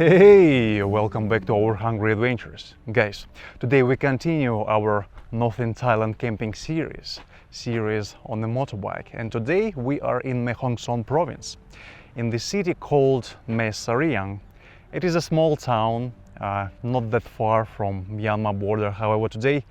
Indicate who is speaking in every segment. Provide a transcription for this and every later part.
Speaker 1: Hey, welcome back to our Hungry Adventures. Guys, today we continue our Northern Thailand camping series on the motorbike, and today we are in Mae Hong Son province, in the city called Mae Sariang. It is a small town, not that far from Myanmar border. However, today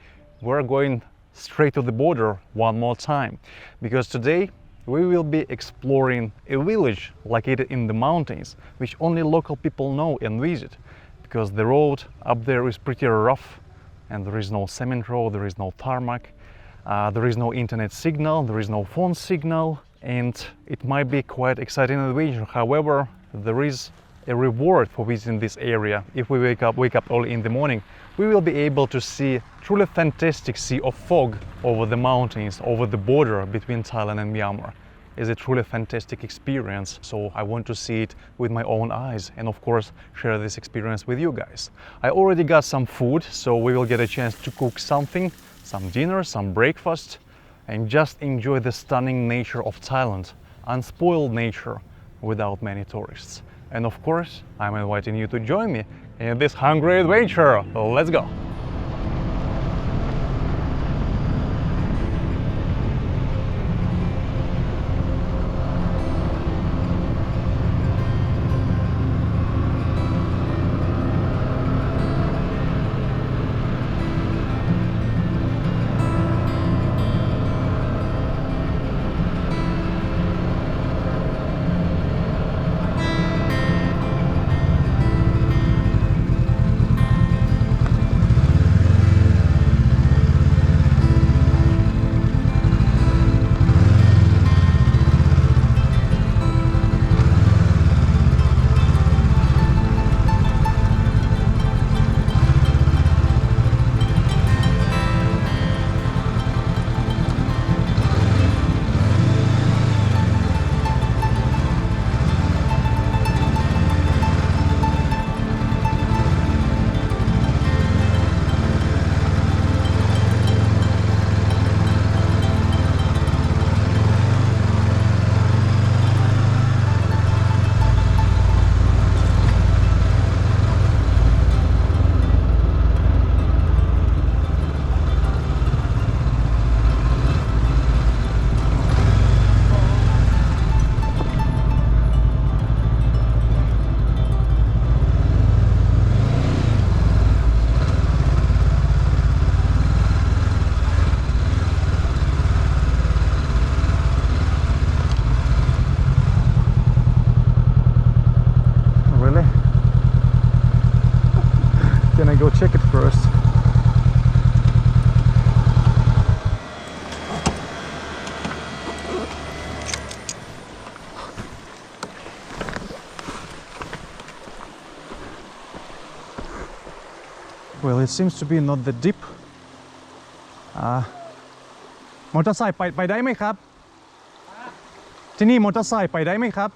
Speaker 1: we're going straight to the border one more time, because today we will be exploring a village located in the mountains, which only local people know and visit, because the road up there is pretty rough and there is no cement road, there is no tarmac, there is no internet signal, there is no phone signal, and it might be quite exciting adventure. However, there is a reward for visiting this area. If we wake up early in the morning, we will be able to see truly fantastic sea of fog over the mountains, over the border between Thailand and Myanmar. It's a truly fantastic experience, so I want to see it with my own eyes and of course share this experience with you guys. I already got some food, so we will get a chance to cook something, some dinner, some breakfast, and just enjoy the stunning nature of Thailand, unspoiled nature without many tourists. And of course, I'm inviting you to join me in this hungry adventure. Let's go! Can I go check it first? Well, it seems to be not that deep. มอเตอร์ไซค์ไปได้ไหมครับที่นี่มอเตอร์ไซค์ไปได้ไหมครับ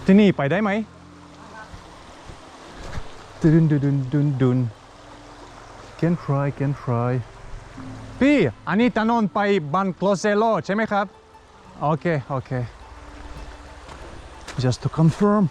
Speaker 1: ที่นี่ไปได้ไหมดุน can try พี่อันนี้ถนนไปบ้าน Gloselo ใช่ไหมครับโอเค just to confirm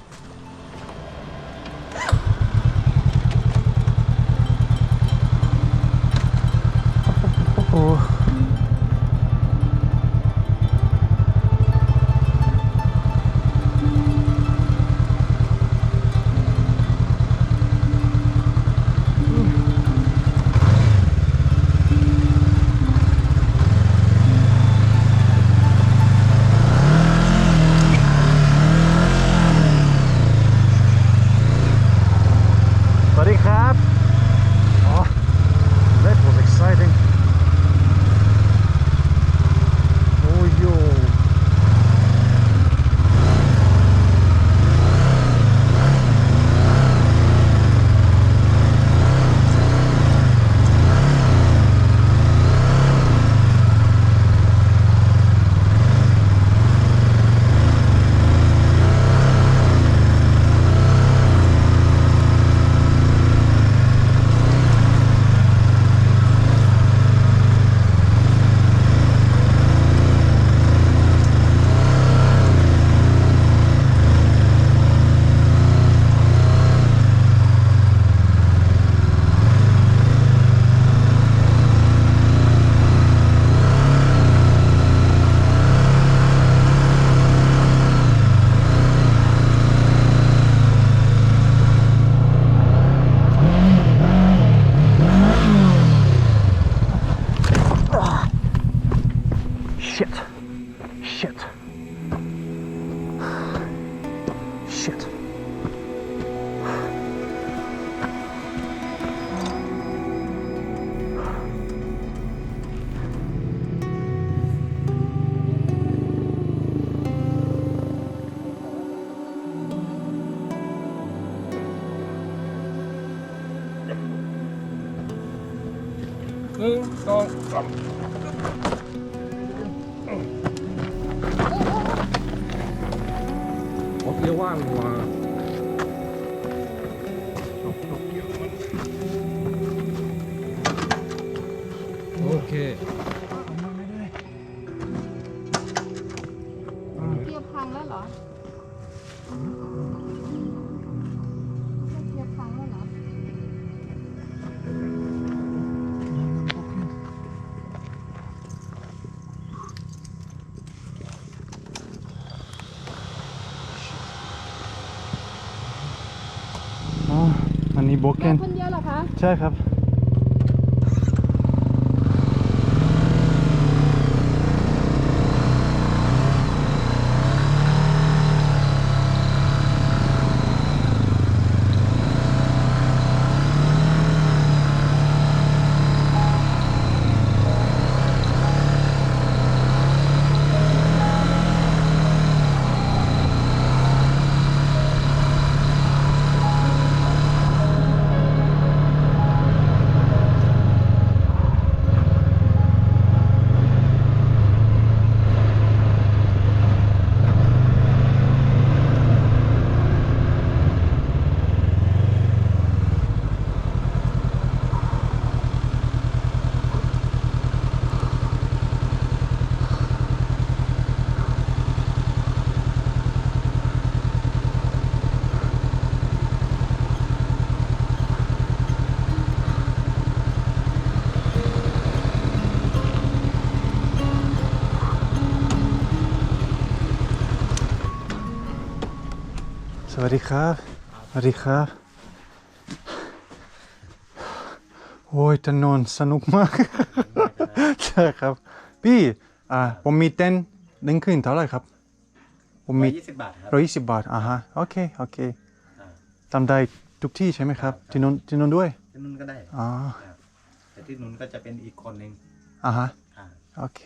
Speaker 2: ออกเรียกว่างัวโอเค
Speaker 3: เกียร์พังแล้วเหรอเกียร์พังแล้วเหรอ
Speaker 1: อ๋ออันนี้โบเก
Speaker 3: มาน คนเดียวเหรอคะ
Speaker 1: ใช่ครับ สวัสดีครับ สวัสดีครับ โอ้ยถนนสนุกมาก ใช่ครับ พี่ผมมีเต้นหนึ่งคืนเท่าไหร่ครับ ผมมี
Speaker 4: 20 บาทครับ
Speaker 1: 120 บาทฮะโอเค โอเคทำได้ทุกที่ใช่ไหมครับที่นู้นด้วย
Speaker 4: ที่นู้นก็ได้
Speaker 1: อ๋อ
Speaker 4: ครับแต่ที่นู้นก็จะเป็นอีกคนหนึ่ง
Speaker 1: ฮะ
Speaker 4: ครับ
Speaker 1: โอเค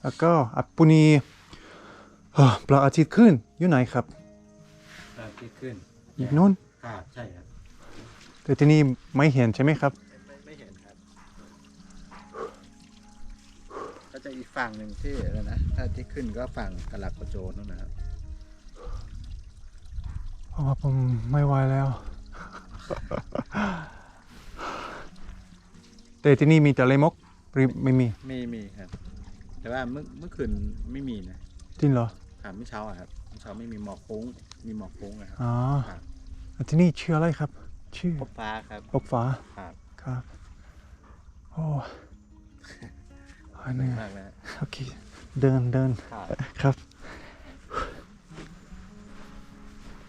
Speaker 1: แล้วก็ปุนีพระอาทิตย์ขึ้นอยู่ไหนครับ
Speaker 4: ที่ขึ้น
Speaker 1: อีกนู้น
Speaker 4: ครับใช่ครับ
Speaker 1: แต่ที่นี่ไม่เห็นใช่ไหมครับ
Speaker 4: ไม่เห็นครับ ก็จะอีกฝั่งหนึ่งที่อะไรนะถ้าที่ขึ้นก็ฝั่งกะลักกระโจนนั่นนะครับ
Speaker 1: เพราะว่าผมไม่ไหวแล้ว แต่ที่นี่มีแต่เลมกหรือไม่มี
Speaker 4: มีครับ แต่ว่าเมื่อคืนไม่มีนะ
Speaker 1: จริงเหรอ
Speaker 4: ครับเมื่อเช้าอะครับเมื่อเช้าไม่มีหมอกฟุ้งมีหมอกฟุ้งนะครับ
Speaker 1: อ๋อ
Speaker 4: ครับ
Speaker 1: แล้วที่นี่ชื่ออะไรครับ ชื่อ
Speaker 4: พบฟ้าครับ
Speaker 1: ปกฟ้า
Speaker 4: ครับ
Speaker 1: ครับโอ้เหนื่อย
Speaker 4: มากนะ
Speaker 1: โอเคเดิน
Speaker 4: ครับ
Speaker 1: ครับ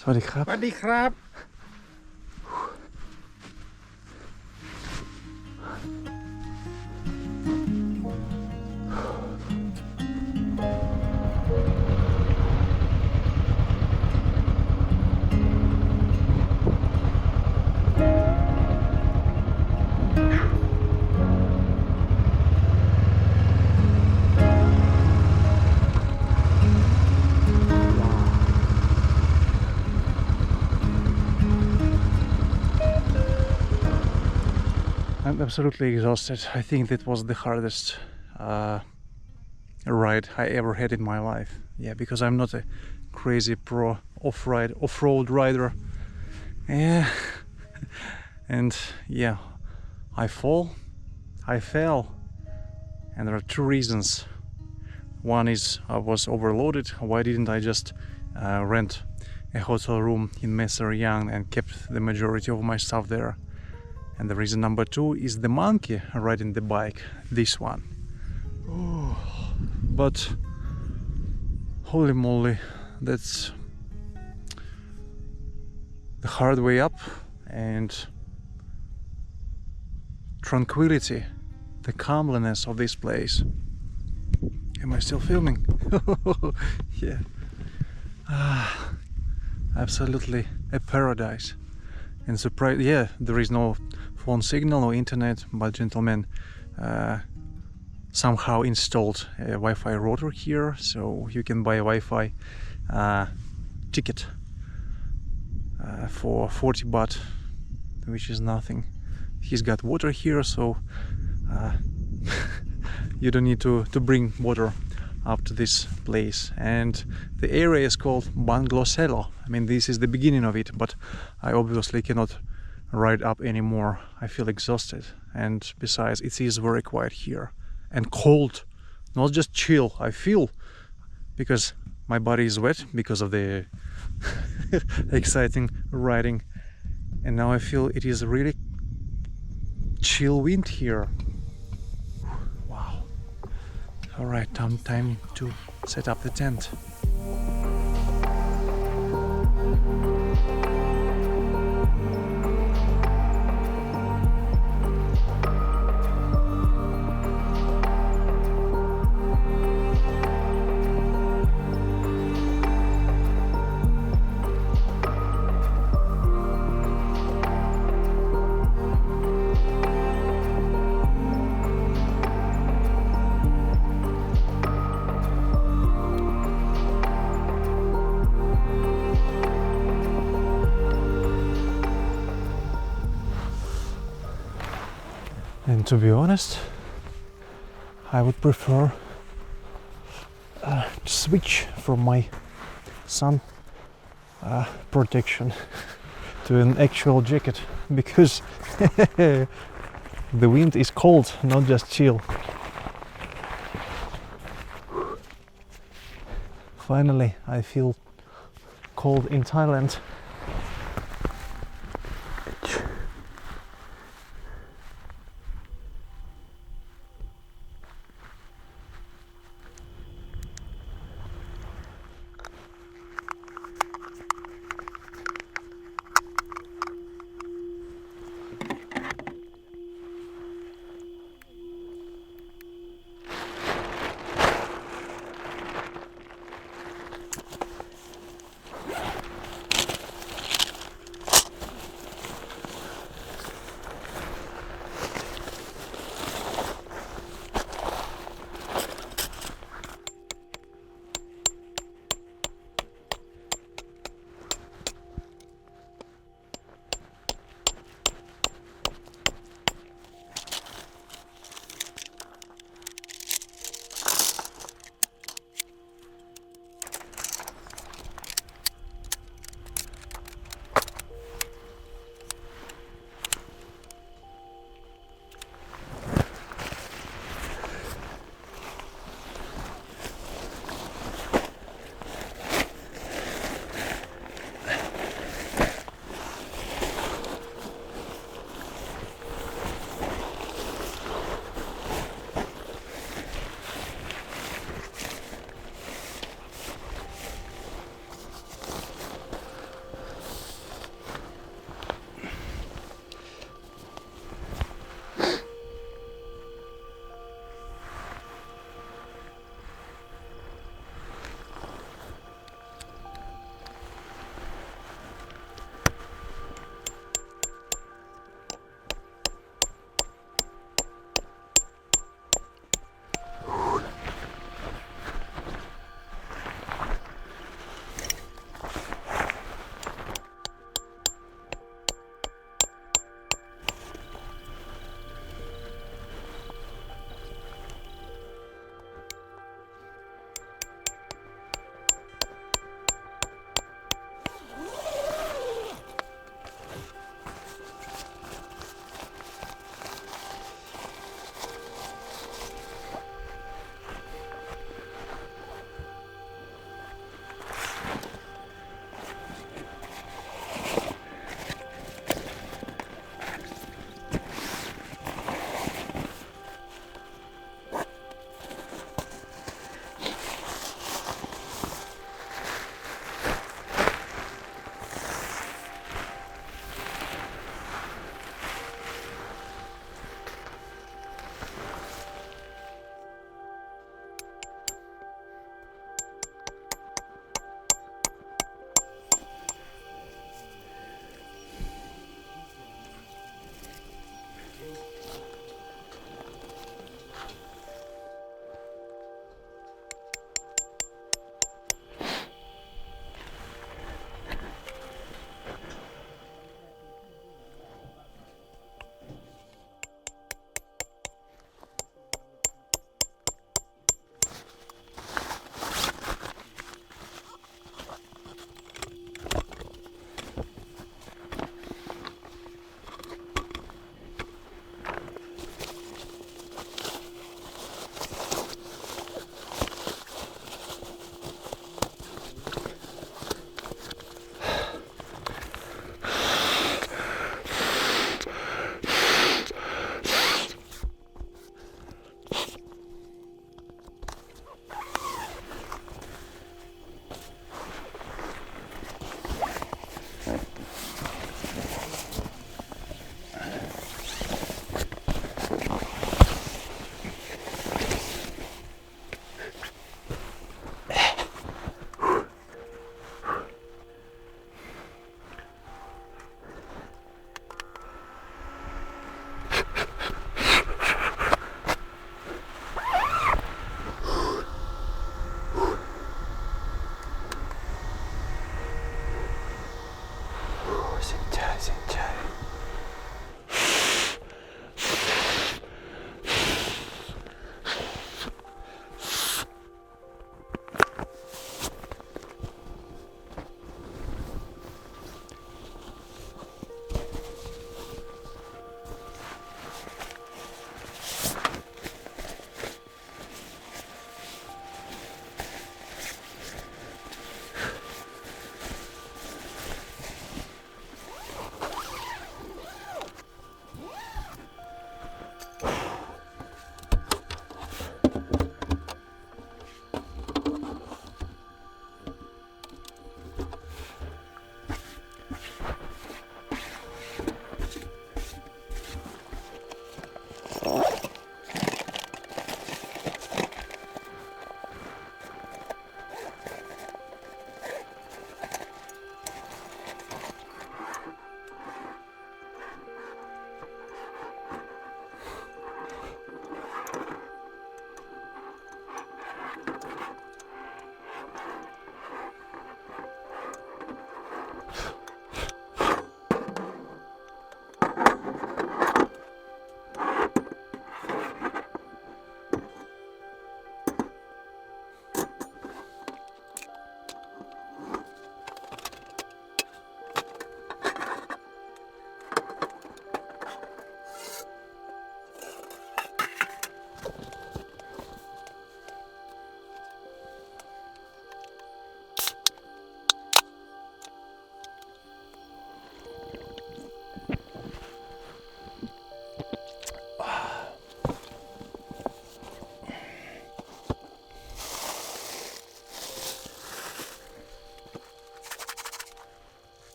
Speaker 1: สวัสดีครับ
Speaker 4: สวัสดีครับ
Speaker 1: I'm absolutely exhausted. I think that was the hardest ride I ever had in my life. Yeah, because I'm not a crazy pro off-road rider. Yeah, and yeah, I fell, and there are two reasons. One is I was overloaded. Why didn't I just rent a hotel room in Mae Hong Son and kept the majority of my stuff there? And the reason number two is the monkey riding the bike, this one. Oh, but holy moly, that's the hard way up, and tranquility, the calmness of this place. Am I still filming? Yeah. Absolutely a paradise. And surprise, yeah, there is no phone signal or internet, but gentlemen somehow installed a Wi-Fi router here, so you can buy a Wi-Fi ticket for 40 baht, which is nothing. He's got water here, so you don't need to bring water up to this place. And the area is called Gloselo. I mean, this is the beginning of it, but I obviously cannot ride up anymore. I feel exhausted, and besides, it is very quiet here and cold, not just chill. I feel, because my body is wet because of the exciting riding, and now I feel it is really chill wind here. Wow. All right, time to set up the tent. And to be honest, I would prefer to switch from my sun protection to an actual jacket, because the wind is cold, not just chill. Finally, I feel cold in Thailand.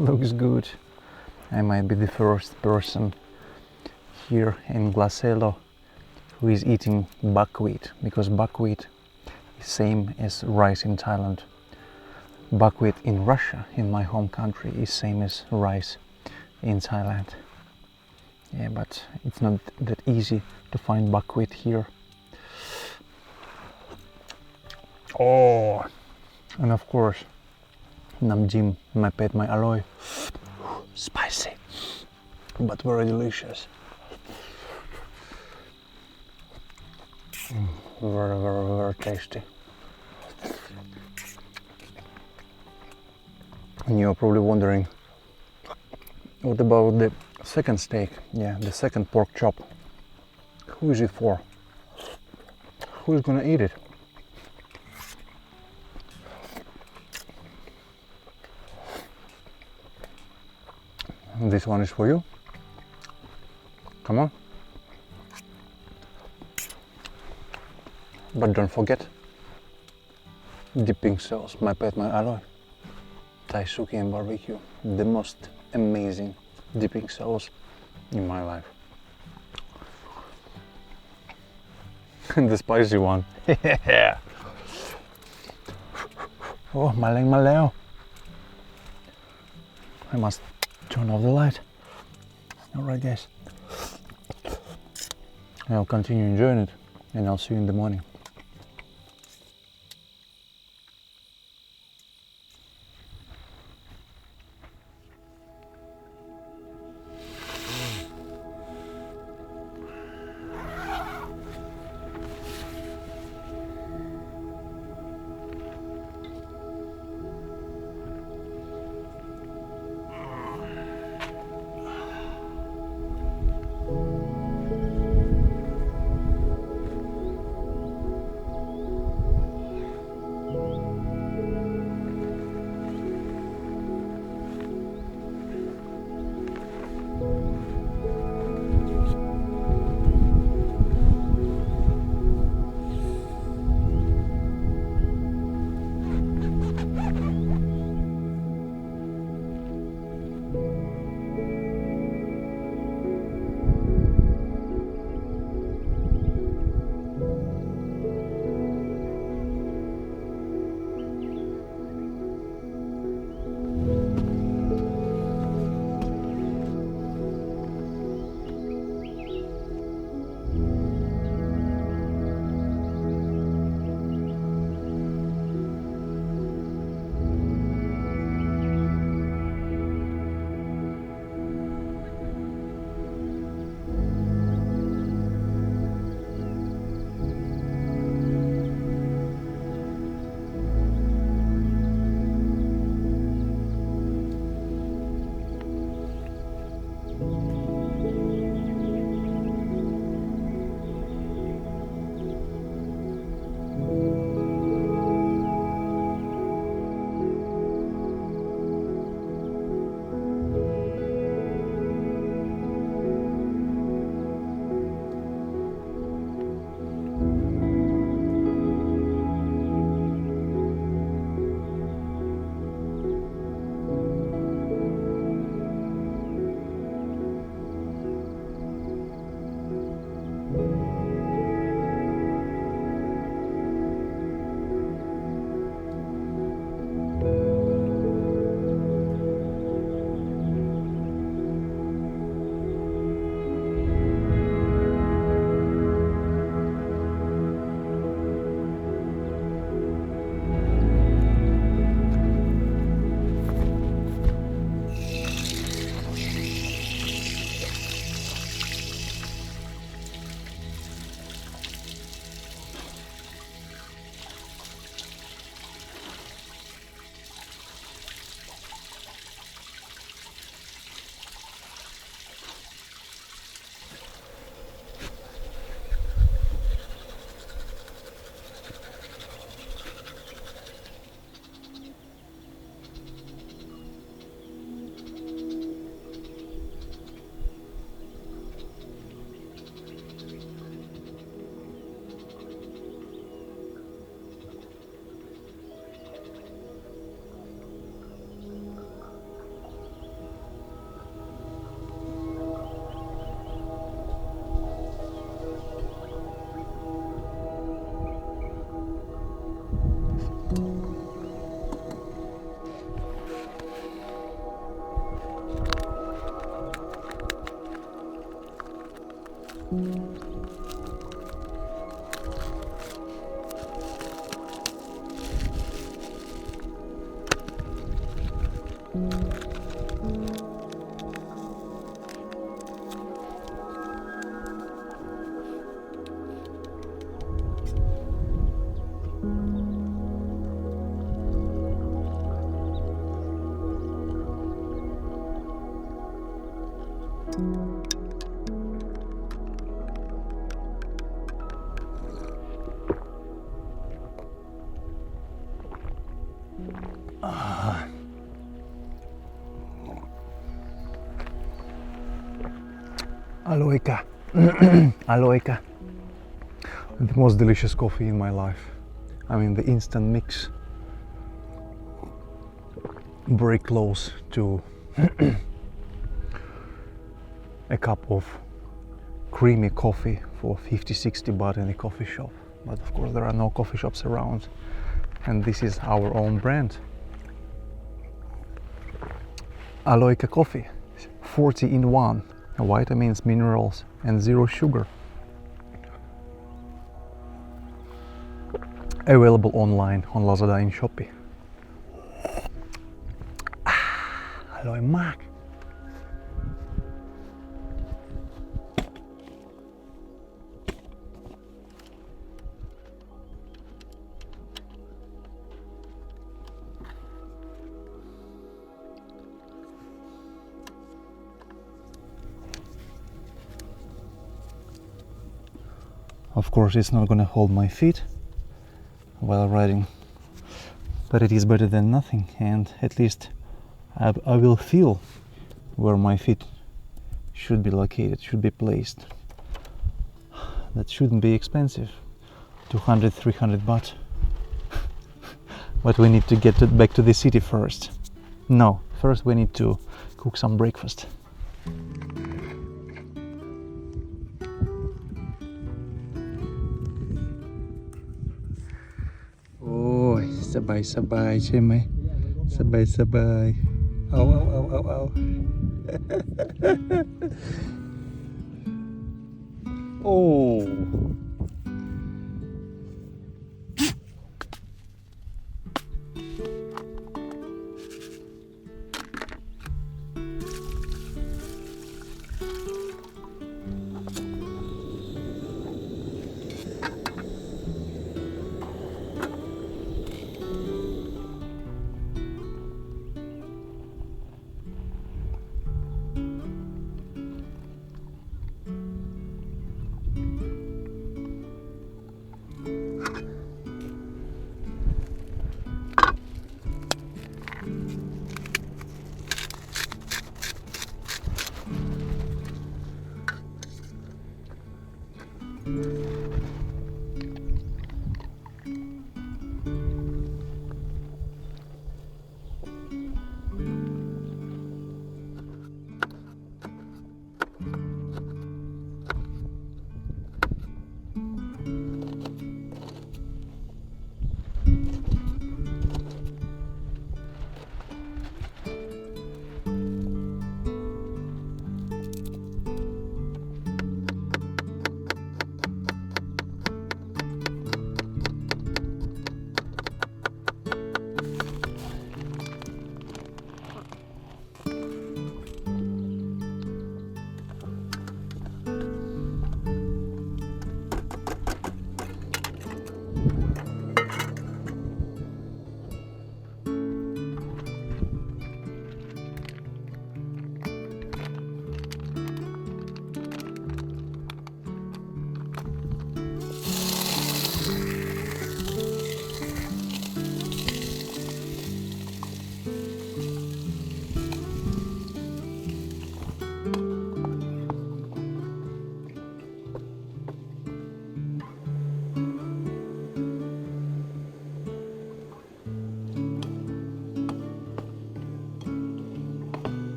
Speaker 1: Looks good. I might be the first person here in Gloselo who is eating buckwheat, because buckwheat is same as rice in Thailand. Buckwheat in Russia, in my home country, is same as rice in Thailand. Yeah, but it's not that easy to find buckwheat here. Oh, and of course, namjim, my pet, my alloy. Spicy, but very delicious. Very tasty. And you're probably wondering, what about the second steak? Yeah, the second pork chop. Who is it for? Who is gonna eat it? This one is for you. Come on. But don't forget, dipping sauce, my pet, my alloy. Thai suki and barbecue, the most amazing dipping sauce in my life. And the spicy one. Yeah. Oh, maling maleo. I must turn off the light. Alright guys. I'll continue enjoying it and I'll see you in the morning. Aloika. Aloika. The most delicious coffee in my life. I mean, the instant mix. Very close to a cup of creamy coffee for 50-60 baht in a coffee shop. But of course there are no coffee shops around, and this is our own brand. Aloika coffee, 40 in 1, vitamins, minerals and 0 sugar. Available online on Lazada and Shopee. Aloy Mark. Of course it's not gonna hold my feet while riding, but it is better than nothing, and at least I will feel where my feet should be located, should be placed. That shouldn't be expensive, 200-300 baht. But we need to get back to the city first. No, first we need to cook some breakfast. Oh, สบายๆใช่ไหม สบายๆเอา โอ้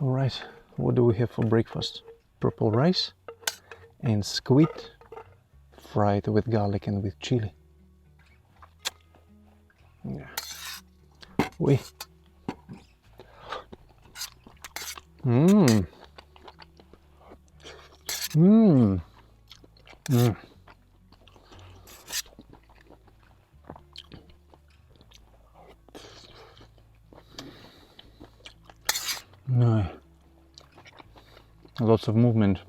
Speaker 1: Alright, what do we have for breakfast? Purple rice and squid fried with garlic and with chili. Yeah. Oui. Mmm. Mmm. Mmm. No. Lots of movement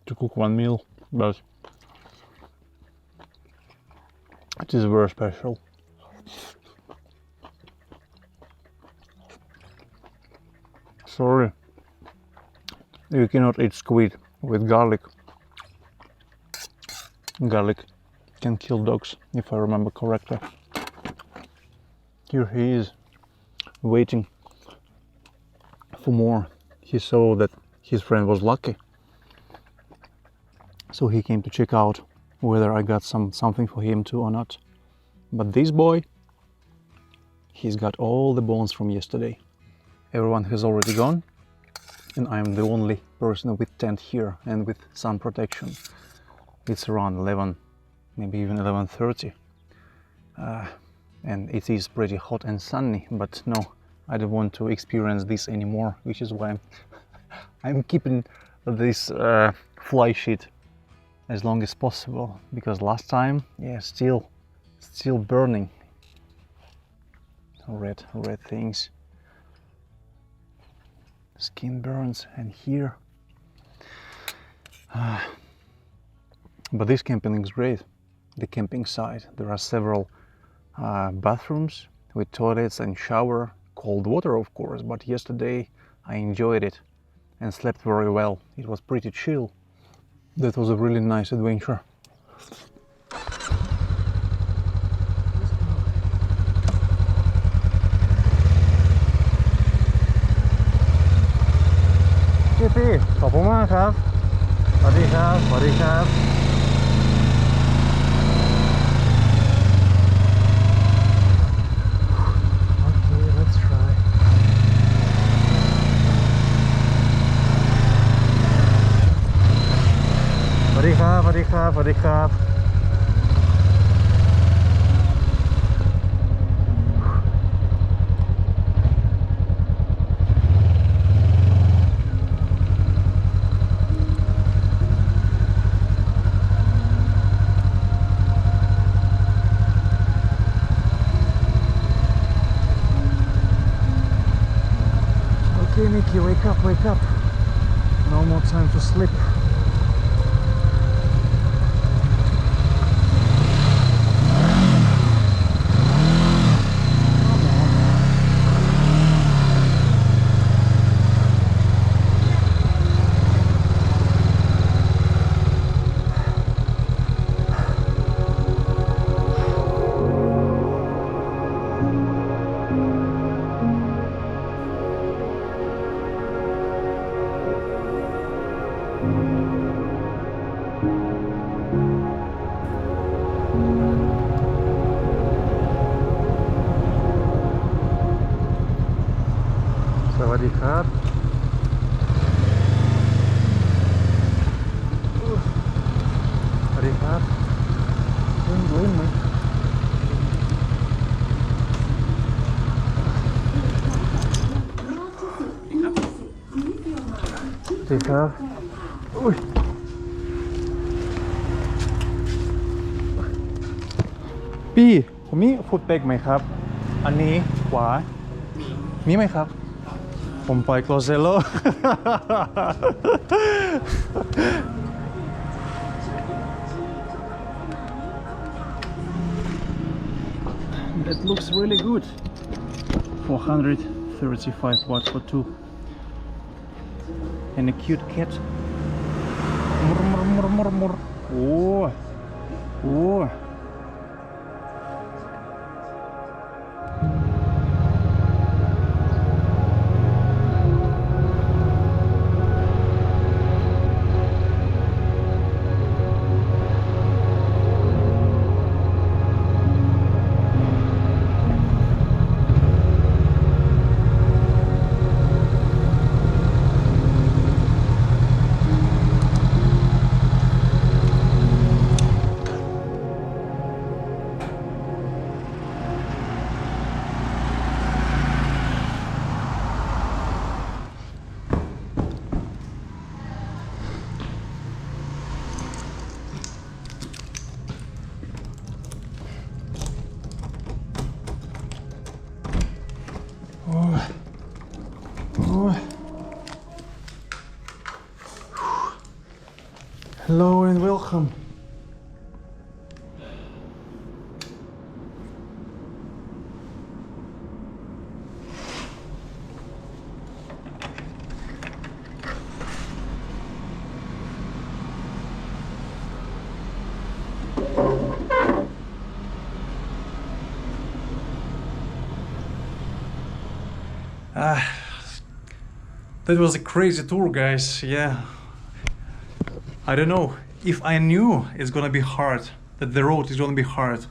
Speaker 1: to cook one meal, but it is very special. Sorry, you cannot eat squid with garlic. Garlic can kill dogs, if I remember correctly. Here he is, waiting for more. He saw that his friend was lucky, so he came to check out whether I got something for him too or not. But this boy, he's got all the bones from yesterday. Everyone has already gone, and I'm the only person with tent here and with sun protection. It's around 11, maybe even 11:30, and it is pretty hot and sunny, but no, I don't want to experience this anymore, which is why I'm keeping this fly sheet as long as possible, because last time, yeah, still burning. Red things. Skin burns, and here. But this camping is great. The camping site. There are several bathrooms with toilets and shower. Cold water, of course, but yesterday I enjoyed it and slept very well. It was pretty chill. That was a really nice adventure.พี่ขอบคุณมากครับสวัสดีครับสวัสดีครับ Okay, let's try. สวัสดีครับสวัสดีครับสวัสดีครับ Okay, Mickey, wake up, wake up. No more time to sleep. Sawasdee krab. Sawasdee krab. Bling me. Sawasdee krab. Ui. พี่ผมมีฟุตเบรกไหมครับอันนี้ขวามีไหมครับผมไป Gloselo That looks really good 435 watts for two and a cute cat oh oh Hello and welcome. That was a crazy tour, guys. Yeah. I don't know if I knew it's gonna be hard, that the road is gonna be hard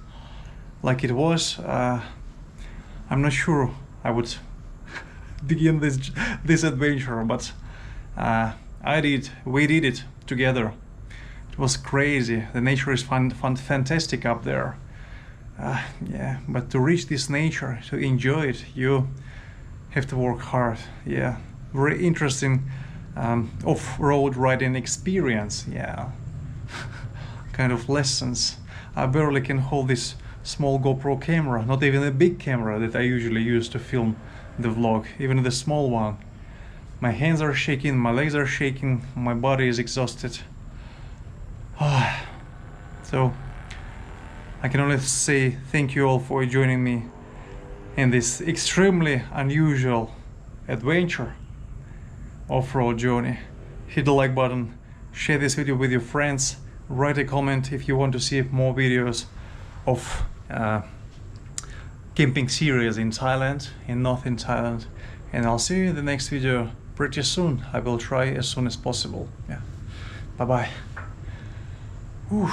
Speaker 1: like it was. I'm not sure I would begin this adventure, but we did it together. It was crazy. The nature is fantastic up there. Yeah, but to reach this nature, to enjoy it, you have to work hard. Yeah, very interesting off-road riding experience. Yeah, kind of lessons. I barely can hold this small GoPro camera, not even a big camera that I usually use to film the vlog, even the small one. My hands are shaking, my legs are shaking, my body is exhausted. So I can only say thank you all for joining me in this extremely unusual adventure off-road journey. Hit the like button, share this video with your friends, write a comment if you want to see more videos of camping series in Thailand, in Northern Thailand, and I'll see you in the next video pretty soon. I will try as soon as possible. Yeah, bye bye. Whew.